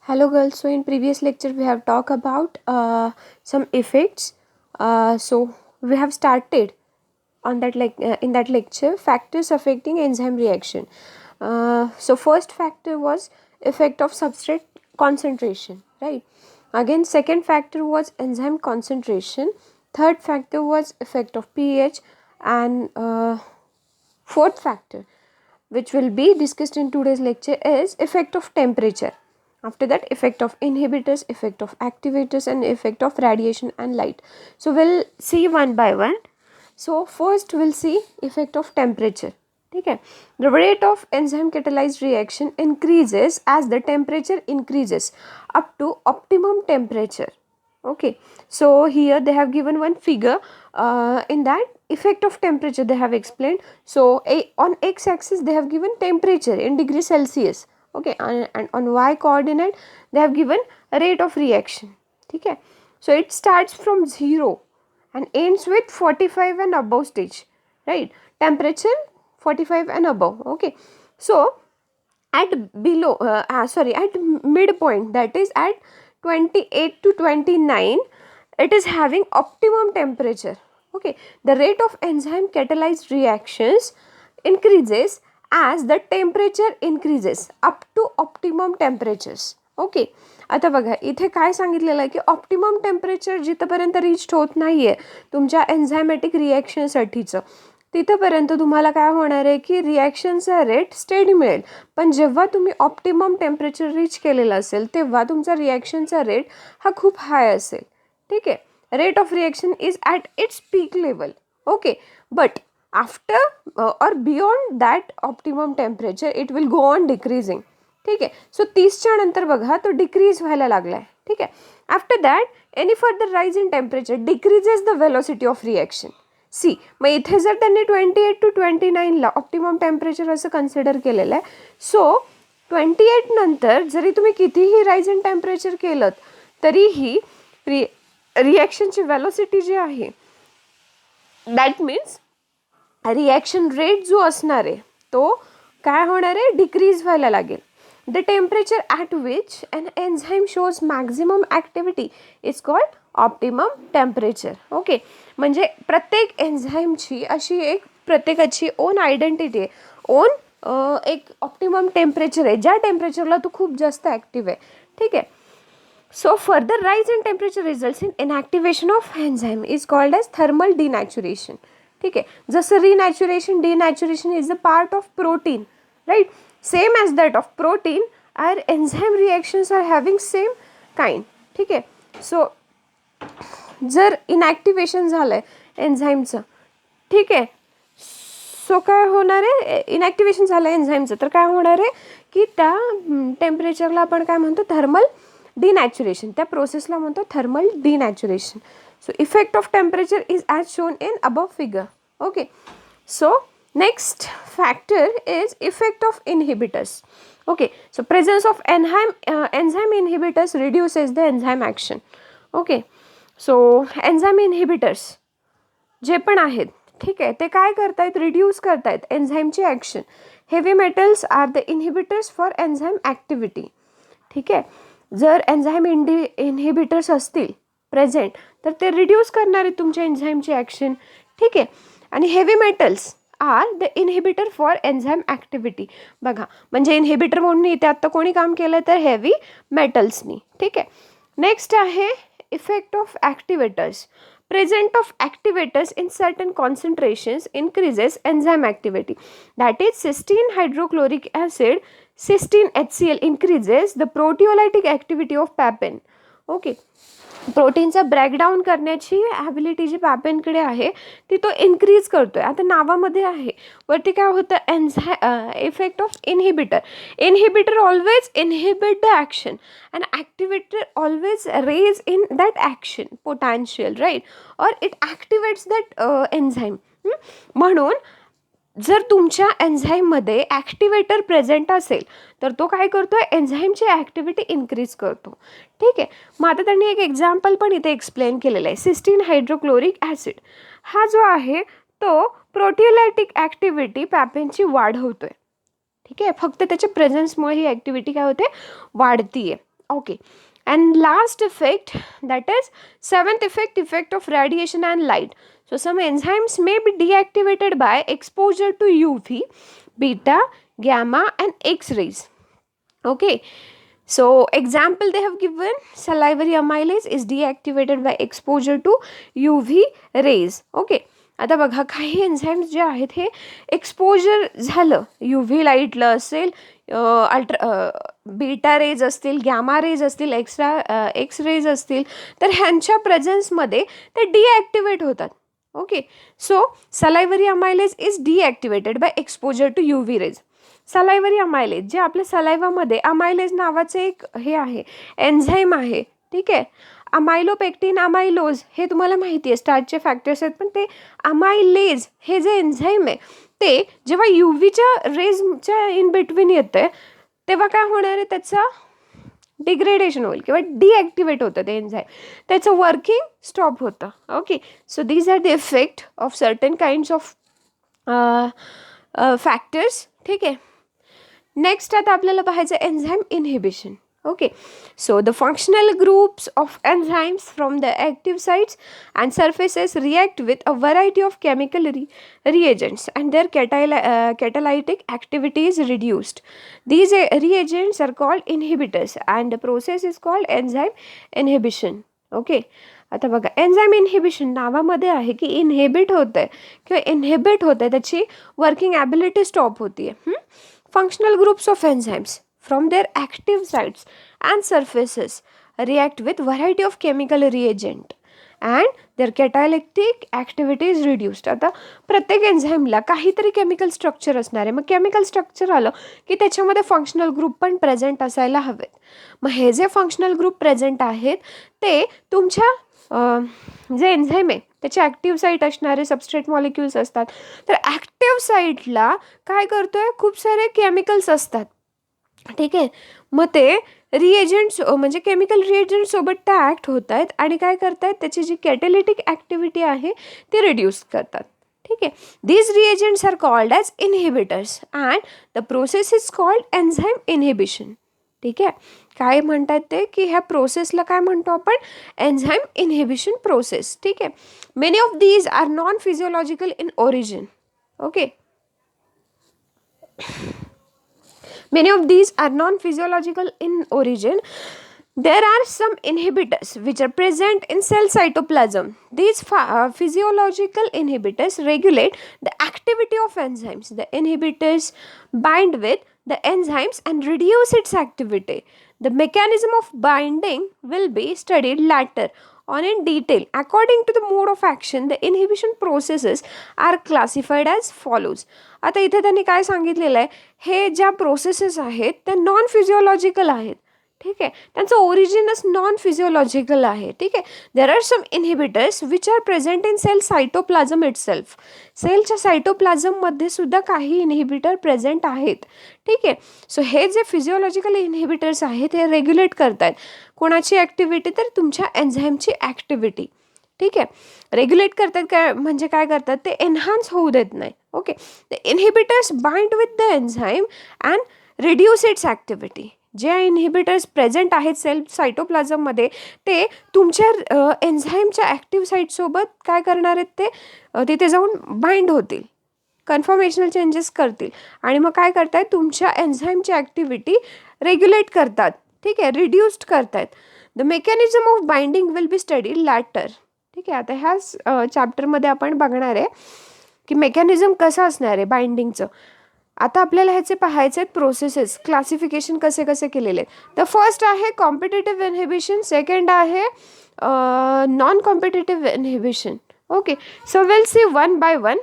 Hello girls, so in previous lecture we have talked about some effects. So we have started on that in that lecture factors affecting enzyme reaction. So first factor was effect of substrate concentration, right? Again second factor was enzyme concentration. Third factor was effect of pH, and fourth factor, which will be discussed in today's lecture, is effect of temperature. After that, effect of inhibitors, effect of activators, and effect of radiation and light. So we'll see one by one. So first we'll see effect of temperature. Okay, the rate of enzyme catalyzed reaction increases as the temperature increases up to optimum temperature. Okay, so here they have given one figure. In that, effect of temperature they have explained. So on x-axis they have given temperature in degrees Celsius. Okay, and on y coordinate they have given a rate of reaction. Okay, so it starts from 0 and ends with 45 and above stage, right? Temperature 45 and above. Okay, so at at midpoint, that is at 28 to 29, it is having optimum temperature. Okay, the rate of enzyme catalyzed reactions increases as the temperature increases up to optimum temperatures. Okay, आता बघा इथे काय सांगितलेलं आहे की optimum temperature जिथपर्यंत reach होत नाही आहे तुमच्या एन्झायमॅटिक रिॲक्शनसाठीचं, तिथंपर्यंत तुम्हाला काय होणार आहे की रिॲक्शनचा रेट स्टेडी मिळेल. पण जेव्हा तुम्ही ऑप्टिमम टेम्परेचर रीच केलेलं असेल तेव्हा तुमचा रिॲक्शनचा रेट हा खूप हाय असेल. ठीक आहे, rate of reaction is at its peak level. Okay, but after or beyond that optimum temperature it will go on decreasing. ठीक आहे, सो 30च्या नंतर बघा तो डिक्रीज व्हायला लागला आहे. ठीक आहे, after that any further rise in temperature decreases the velocity of reaction. See, मग इथे जर त्यांनी 28 टू 29ला ऑप्टिमम टेम्परेचर असं कन्सिडर केलेलं आहे. सो 28 नंतर जरी तुम्ही कितीही राईज इन टेम्परेचर केलं तरीही रिॲक्शनची वेलोसिटी जी आहे, दॅट मीन्स रिॲक्शन रेट जो असणार आहे तो काय होणार आहे, डिक्रीज व्हायला लागेल. The temperature at which an enzyme shows maximum activity is called optimum temperature. Okay, म्हणजे प्रत्येक एन्झाईमची अशी एक प्रत्येकाची ओन आयडेंटिटी आहे, ओन एक ऑप्टिमम टेम्परेचर आहे ज्या टेम्परेचरला तो खूप जास्त ॲक्टिव्ह आहे. ठीक आहे, so further rise in temperature results in inactivation of enzyme is called as thermal denaturation. ठीक आहे, जसं renaturation, denaturation is a part of protein, right? Same as that of protein, our enzyme reactions are having same kind. ठीक आहे, so जर इनॅक्टिवेशन झालं आहे एन्झाईमचं, ठीक आहे, सो काय होणार आहे, इनॅक्टिवेशन झालं आहे एन्झाईमचं तर काय होणार आहे की त्या टेम्परेचरला आपण काय म्हणतो, थर्मल डिनॅच्युरेशन. त्या प्रोसेसला म्हणतो thermal denaturation. So effect of temperature is as shown in above figure. Okay, so next factor is effect of inhibitors. Okay, so presence of enzyme inhibitors reduces the enzyme action. Okay, so enzyme inhibitors जे पण आहेत, ठीक आहे, ते काय करतायत, reduce करतायत एन्झाईमची action. Heavy metals are the inhibitors for enzyme activity. ठीक आहे, जर एन्झाईम इनहिबिटर्स असतील प्रेझेंट तर ते रिड्यूस करणारे तुमच्या एन्झाईमची ॲक्शन. ठीक आहे, आणि heavy metals are the inhibitor for enzyme activity. बघा, म्हणजे इनहिबिटर म्हणून इथे आत्ता कोणी काम केलं तर हेवी मेटल्सनी. ठीक आहे, नेक्स्ट आहे effect of activators. Present of activators in certain concentrations increases enzyme activity. That is cysteine hydrochloric acid, cysteine HCl increases the proteolytic activity of papain. Okay, प्रोटीनचा ब्रेकडाऊन करण्याची ॲबिलिटी जी पॅपेनकडे आहे ती तो इन्क्रीज करतोय. आता नावामध्ये आहे, वरती काय होतं, effect of inhibitor. Inhibitor always inhibit the action and activator always raise in that action potential, right? Or it activates that enzyme. म्हणून जर तुमच्या एन्झाईममध्ये ॲक्टिवेटर प्रेझेंट असेल तर तो काय करतो, एन्झाईमची ॲक्टिव्हिटी इन्क्रीज करतो. ठीक आहे, मग आता त्यांनी एक एक्झाम्पल पण इथे एक्सप्लेन केलेलं आहे. सिस्टीन हायड्रोक्लोरिक ॲसिड हा जो आहे तो प्रोटिओलायटिक ॲक्टिव्हिटी पॅपेनची वाढवतोय. ठीक आहे, फक्त त्याच्या प्रेझेन्समुळे ही ॲक्टिव्हिटी काय होते, वाढतीये. Okay, and last effect, that is seventh effect, effect of radiation and light. So some enzymes may be deactivated by exposure to UV, beta, gamma and X-rays. Okay, so example they have given, salivary amylase is deactivated by exposure to UV rays. Okay, आता बघा काही enzymes जे आहेत हे exposure झालं UV लाईटला असेल, beta rays असतील, गॅमा रेज असतील, एक्स रेज असतील, तर ह्यांच्या प्रेझेन्समध्ये ते डिॲक्टिवेट होतात. Okay, so salivary amylase is deactivated by exposure to UV rays. Salivary amylase जे आपल्या सलायव्हामध्ये अमायलेज नावाचे एक हे आहे, एन्झाईम आहे. ठीक आहे, अमायलोपेक्टिन, अमायलोज हे तुम्हाला माहिती आहे, स्टार्चचे फॅक्टर्स आहेत, पण ते अमायलेज हे जे एन्झाईम आहे ते जेव्हा UVच्या रेजच्या इन बिटवीन येतं तेव्हा काय होणार आहे, त्याचं डिग्रेडेशन होईल किंवा डिॲक्टिवेट होतं ते एन्झाईम, त्याचं वर्किंग स्टॉप होतं. Okay, so these are the effect of certain kinds of factors. ठीक आहे, नेक्स्ट आता आपल्याला पाहायचं enzyme inhibition. Okay, so the functional groups of enzymes from the active sites and surfaces react with a variety of chemical reagents and their catalytic activity is reduced. These reagents are called inhibitors and the process is called enzyme inhibition. Okay, आता बघा enzyme inhibition नावामध्ये आहे की inhibit होत आहे किंवा inhibit होत आहे, त्याची वर्किंग ॲबिलिटी स्टॉप होती आहे. Functional groups of enzymes from their active sites and surfaces react with variety of chemical reagent and their catalytic activity is reduced. आता प्रत्येक एन्झाईमला काहीतरी केमिकल स्ट्रक्चर असणार आहे, मग केमिकल स्ट्रक्चर आलं की त्याच्यामध्ये फंक्शनल ग्रुप पण प्रेझेंट असायला हवेत. मग हे जे फंक्शनल ग्रुप प्रेझेंट आहेत ते तुमच्या जे एन्झाईम आहे त्याचे ॲक्टिव्ह साईट असणारे सबस्ट्रेट मॉलिक्युल्स असतात. तर ॲक्टिव्ह साईटला काय करतोय, खूप सारे केमिकल्स असतात. ठीक आहे, मग ते रिएजंट्स म्हणजे केमिकल रिएजंट सोबत त्या ॲक्ट होत आहेत आणि काय करतायत, त्याची जी कॅटॅलिटिक ॲक्टिव्हिटी आहे ती रिड्यूस करतात. ठीक आहे, these reagents are called as inhibitors and the process is called enzyme inhibition. ठीक आहे, काय म्हणतात ते की ह्या प्रोसेसला काय म्हणतो आपण, एन्झाईम इनहिबिशन प्रोसेस. ठीक आहे, many of these are non physiological in origin. Okay, many of these are non-physiological in origin. There are some inhibitors which are present in cell cytoplasm. These physiological inhibitors regulate the activity of enzymes. The inhibitors bind with the enzymes and reduce its activity. The mechanism of binding will be studied later on in detail. According to the mode of action, the inhibition processes are classified as follows. आता इथे त्यांनी काय सांगितलेलं आहे, हे ज्या processes आहेत त्या नॉन फिजिओलॉजिकल आहेत. ठीक आहे, त्यांचं ओरिजिनच नॉन फिजिओलॉजिकल आहे. ठीक आहे, there are some inhibitors which are present in cell cytoplasm itself. सेलच्या सायटोप्लाझममध्ये सुद्धा काही इनहिबिटर प्रेझेंट आहेत. ठीक आहे, सो हे जे फिजिओलॉजिकल इनहिबिटर्स आहेत हे रेग्युलेट करतात कोणाची ॲक्टिव्हिटी, तर तुमच्या एन्झाईमची ॲक्टिव्हिटी. ठीक आहे, रेग्युलेट करतात काय म्हणजे काय करतात, ते एन्हान्स होऊ देत नाही. Okay, the inhibitors bind with the enzyme and reduce it's activity. जे इनहिबिटर्स प्रेझेंट आहेत सेल सायटोप्लाझममध्ये ते तुमच्या एन्झाईमच्या ॲक्टिव्ह साईटसोबत काय करणार आहेत, ते तिथे जाऊन बाइंड होतील, कन्फर्मेशनल चेंजेस करतील आणि मग काय करतायत, तुमच्या एन्झाईमची ॲक्टिव्हिटी रेग्युलेट करतात. ठीक आहे, रिड्यूस्ड करतायत. The mechanism of binding will be study later. ठीक आहे, आता ह्याच चॅप्टरमध्ये आपण बघणार आहे की मेकॅनिझम कसं असणार आहे बाइंडिंगचं. आता आपल्याला ह्याचे पाहायचे आहेत प्रोसेसेस, क्लासिफिकेशन कसे कसे केलेले आहेत. तर फर्स्ट आहे कॉम्पिटेटिव्ह इनहिबिशन, सेकंड आहे non competitive inhibition. Okay, so will see one by one.